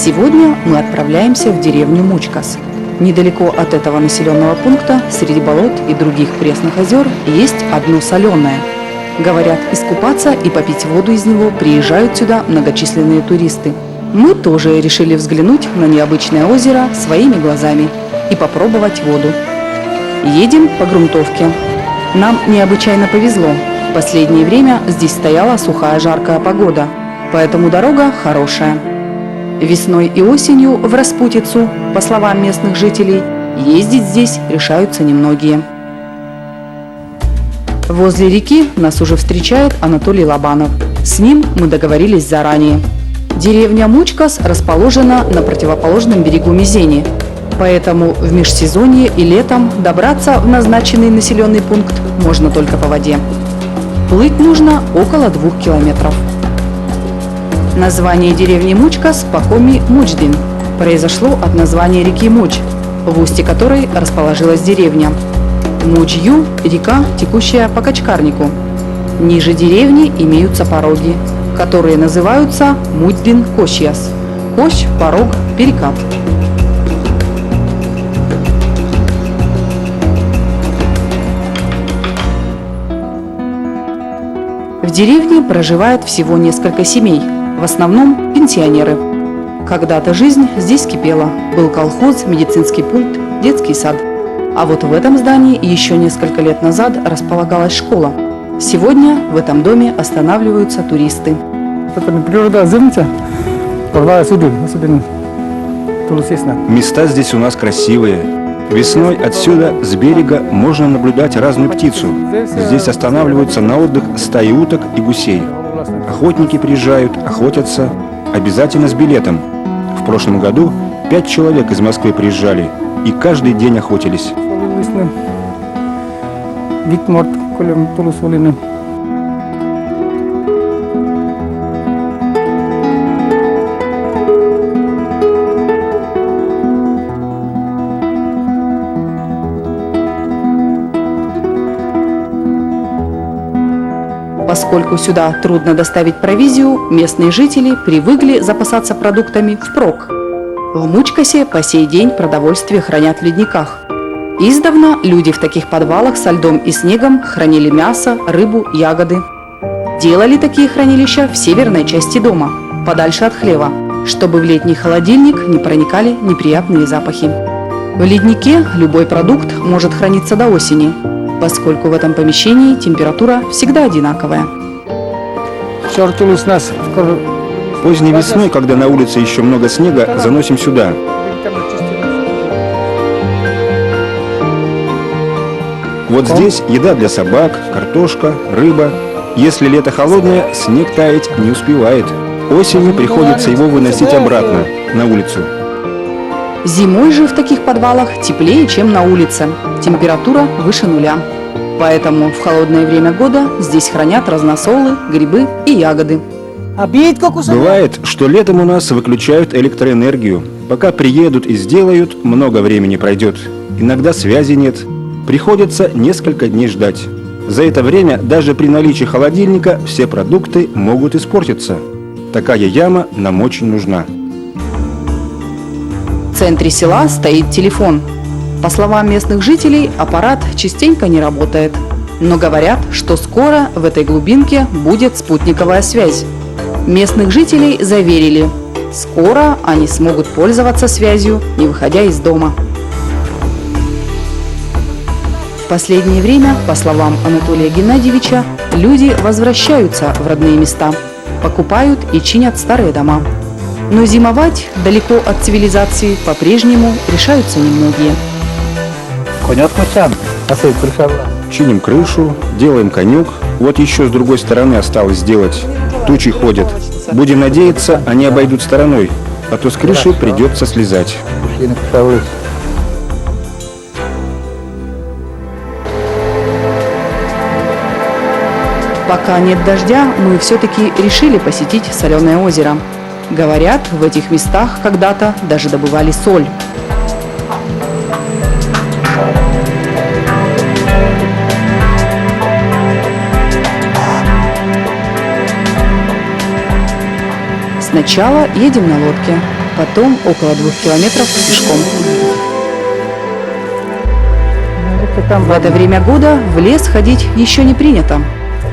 Сегодня мы отправляемся в деревню Мучкас. Недалеко от этого населенного пункта, среди болот и других пресных озер, есть одно соленое. Говорят, искупаться и попить воду из него приезжают сюда многочисленные туристы. Мы тоже решили взглянуть на необычное озеро своими глазами и попробовать воду. Едем по грунтовке. Нам необычайно повезло. В последнее время здесь стояла сухая жаркая погода, поэтому дорога хорошая. Весной и осенью в распутицу, по словам местных жителей, ездить здесь решаются немногие. Возле реки нас уже встречает Анатолий Лобанов. С ним мы договорились заранее. Деревня Мучкас расположена на противоположном берегу Мезени, поэтому в межсезонье и летом добраться в назначенный населенный пункт можно только по воде. Плыть нужно около 2 километров. Название деревни Мучкас по-коми Мучдин произошло от названия реки Муч, в устье которой расположилась деревня. Мучью – река, текущая по Качкарнику. Ниже деревни имеются пороги, которые называются Мучдин-Кощьяс. Кощ, порог, перекат. В деревне проживает всего несколько семей, в основном пенсионеры. Когда-то жизнь здесь кипела. Был колхоз, медицинский пункт, детский сад. А вот в этом здании еще несколько лет назад располагалась школа. Сегодня в этом доме останавливаются туристы. Места здесь у нас красивые. Весной отсюда, с берега, можно наблюдать разную птицу. Здесь останавливаются на отдых стаи уток и гусей. Охотники приезжают, охотятся, обязательно с билетом. В прошлом году 5 человек из Москвы приезжали и каждый день охотились. Поскольку сюда трудно доставить провизию, местные жители привыкли запасаться продуктами впрок. В Мучкасе по сей день продовольствие хранят в ледниках. Издавна люди в таких подвалах со льдом и снегом хранили мясо, рыбу, ягоды. Делали такие хранилища в северной части дома, подальше от хлева, чтобы в летний холодильник не проникали неприятные запахи. В леднике любой продукт может храниться до осени, поскольку в этом помещении температура всегда одинаковая. Поздней весной, когда на улице еще много снега, заносим сюда. Вот здесь еда для собак, картошка, рыба. Если лето холодное, снег таять не успевает. Осенью приходится его выносить обратно, на улицу. Зимой же в таких подвалах теплее, чем на улице. Температура выше нуля. Поэтому в холодное время года здесь хранят разносолы, грибы и ягоды. Бывает, что летом у нас выключают электроэнергию. Пока приедут и сделают, много времени пройдет. Иногда связи нет. Приходится несколько дней ждать. За это время даже при наличии холодильника все продукты могут испортиться. Такая яма нам очень нужна. В центре села стоит телефон. По словам местных жителей, аппарат частенько не работает. Но говорят, что скоро в этой глубинке будет спутниковая связь. Местных жителей заверили, скоро они смогут пользоваться связью, не выходя из дома. В последнее время, по словам Анатолия Геннадьевича, люди возвращаются в родные места, покупают и чинят старые дома. Но зимовать далеко от цивилизации по-прежнему решаются немногие. Чиним крышу, делаем конюк. Вот еще с другой стороны осталось сделать. Тучи ходят. Будем надеяться, они обойдут стороной, а то с крыши придется слезать. Пока нет дождя, мы все-таки решили посетить соленое озеро. Говорят, в этих местах когда-то даже добывали соль. Сначала едем на лодке, потом около 2 километров пешком. В это время года в лес ходить еще не принято.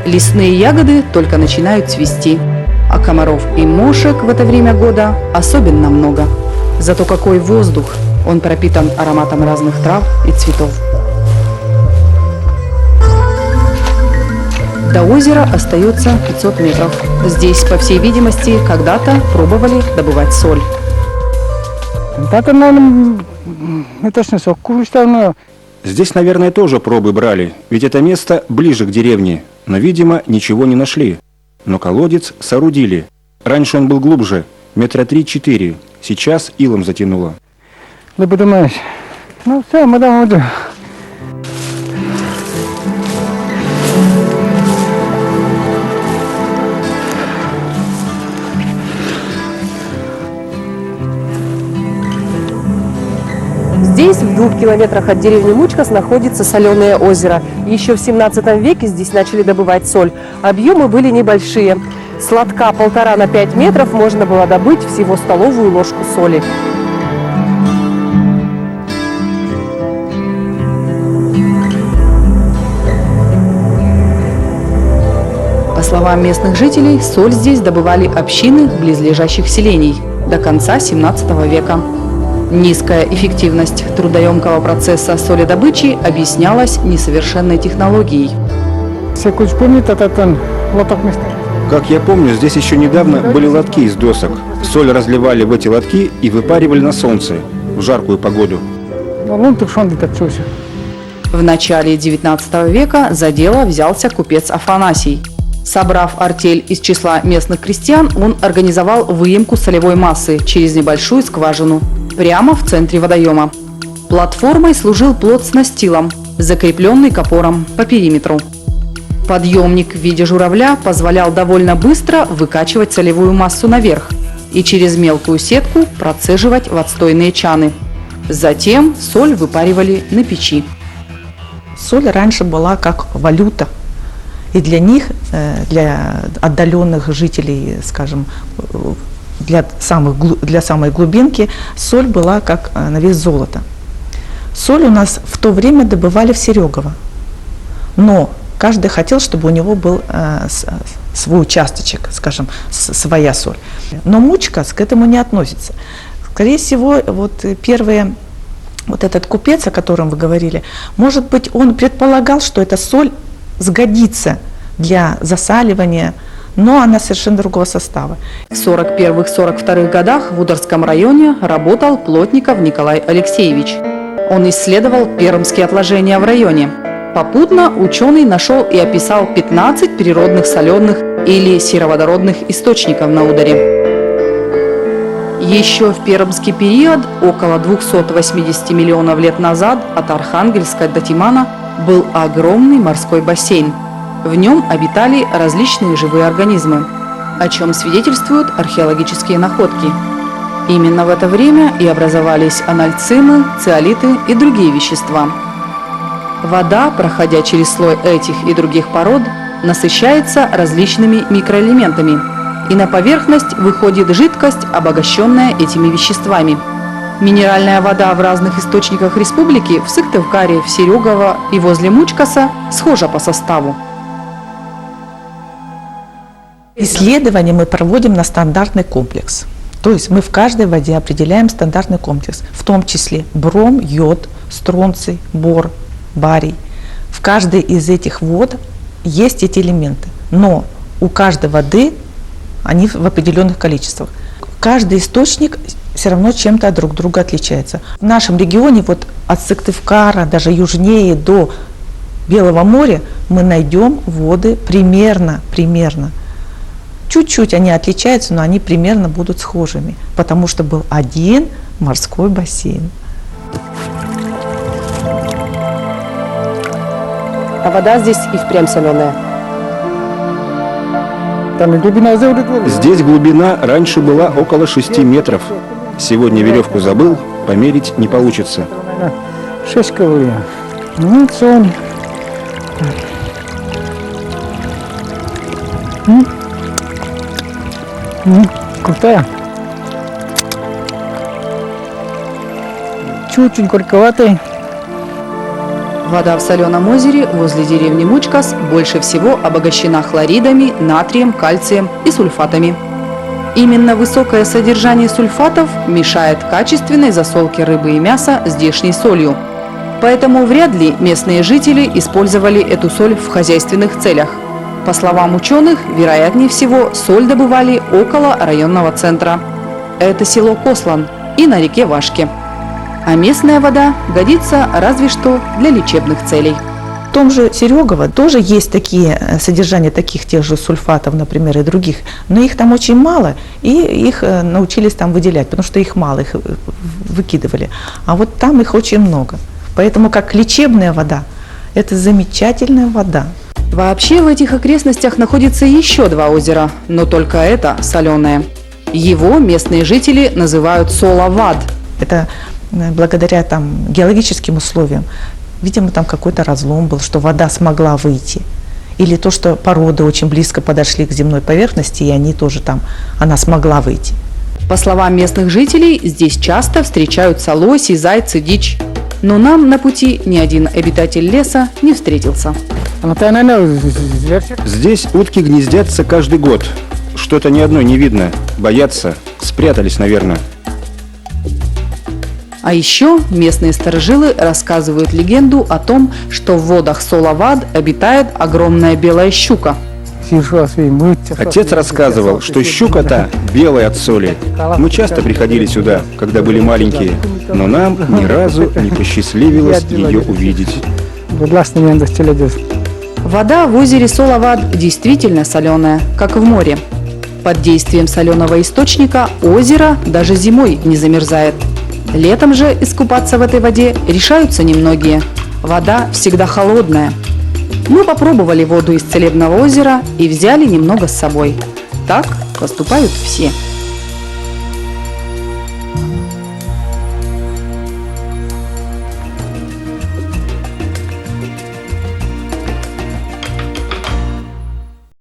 Лесные ягоды только начинают цвести, а комаров и мошек в это время года особенно много. Зато какой воздух! Он пропитан ароматом разных трав и цветов. До озера остается 500 метров. Здесь, по всей видимости, когда-то пробовали добывать соль. Здесь, наверное, тоже пробы брали, ведь это место ближе к деревне, но, видимо, ничего не нашли. Но колодец соорудили. Раньше он был глубже, метра 3-4, сейчас илом затянуло. Ну все, мы домой. Здесь, в 2 километрах от деревни Мучкас, находится соленое озеро. Еще в 17 веке здесь начали добывать соль. Объемы были небольшие. С лотка 1,5 на 5 метров можно было добыть всего столовую ложку соли. По словам местных жителей, соль здесь добывали общины близлежащих селений до конца 17 века. Низкая эффективность трудоемкого процесса соледобычи объяснялась несовершенной технологией. Как я помню, здесь еще недавно были лотки из досок. Соль разливали в эти лотки и выпаривали на солнце в жаркую погоду. В начале 19 века за дело взялся купец Афанасий. Собрав артель из числа местных крестьян, он организовал выемку солевой массы через небольшую скважину прямо в центре водоема. Платформой служил плот с настилом, закрепленный к опорам по периметру. Подъемник в виде журавля позволял довольно быстро выкачивать солевую массу наверх и через мелкую сетку процеживать в отстойные чаны. Затем соль выпаривали на печи. Соль раньше была как валюта. И для них, для отдаленных жителей, скажем, для самой глубинки, соль была как на вес золота. Соль у нас в то время добывали в Серегово. Но каждый хотел, чтобы у него был свой участочек, скажем, своя соль. Но Мучкас к этому не относится. Скорее всего, вот этот купец, о котором вы говорили, может быть, он предполагал, что эта соль сгодится для засаливания, но она совершенно другого состава. В 41-42 годах в Ударском районе работал Плотников Николай Алексеевич. Он исследовал пермские отложения в районе. Попутно ученый нашел и описал 15 природных соленых или сероводородных источников на Ударе. Еще в пермский период, около 280 миллионов лет назад, от Архангельска до Тимана был огромный морской бассейн. В нем обитали различные живые организмы, о чем свидетельствуют археологические находки. Именно в это время и образовались анальцимы, циолиты и другие вещества. Вода, проходя через слой этих и других пород, насыщается различными микроэлементами, и на поверхность выходит жидкость, обогащенная этими веществами. Минеральная вода в разных источниках республики в Сыктывкаре, в Серегово и возле Мучкаса схожа по составу. Исследования мы проводим на стандартный комплекс. То есть мы в каждой воде определяем стандартный комплекс, в том числе бром, йод, стронций, бор, барий. В каждой из этих вод есть эти элементы, но у каждой воды они в определенных количествах. Каждый источник все равно чем-то друг от друга отличается. В нашем регионе, вот от Сыктывкара, даже южнее до Белого моря, мы найдем воды примерно. Чуть-чуть они отличаются, но они примерно будут схожими, потому что был один морской бассейн. А вода здесь и впрямь соленая. Здесь глубина раньше была около 6 метров. Сегодня веревку забыл, померить не получится. 6 кW. Ну, соль. Крутая. чуть-чуть горьковатый. Вода в соленом озере возле деревни Мучкас больше всего обогащена хлоридами, натрием, кальцием и сульфатами. Именно высокое содержание сульфатов мешает качественной засолке рыбы и мяса здешней солью. Поэтому вряд ли местные жители использовали эту соль в хозяйственных целях. По словам ученых, вероятнее всего, соль добывали около районного центра. Это село Кослан и на реке Вашке. А местная вода годится разве что для лечебных целей. В том же Серегово тоже есть такие содержания таких тех же сульфатов, например, и других, но их там очень мало, и их научились там выделять, потому что их мало, их выкидывали. А вот там их очень много. Поэтому как лечебная вода, это замечательная вода. Вообще в этих окрестностях находится еще два озера, но только это соленое. Его местные жители называют Соловад. Это благодаря там геологическим условиям. Видимо, там какой-то разлом был, что вода смогла выйти. Или то, что породы очень близко подошли к земной поверхности, и они тоже там, она смогла выйти. По словам местных жителей, здесь часто встречаются лоси, зайцы, дичь. Но нам на пути ни один обитатель леса не встретился. Здесь утки гнездятся каждый год. Что-то ни одной не видно. Боятся. Спрятались, наверное. А еще местные старожилы рассказывают легенду о том, что в водах Соловад обитает огромная белая щука. Отец рассказывал, что щука-то белая от соли. Мы часто приходили сюда, когда были маленькие, но нам ни разу не посчастливилось ее увидеть. Вода в озере Соловад действительно соленая, как в море. Под действием соленого источника озеро даже зимой не замерзает. Летом же искупаться в этой воде решаются немногие. Вода всегда холодная. Мы попробовали воду из Целебного озера и взяли немного с собой. Так поступают все.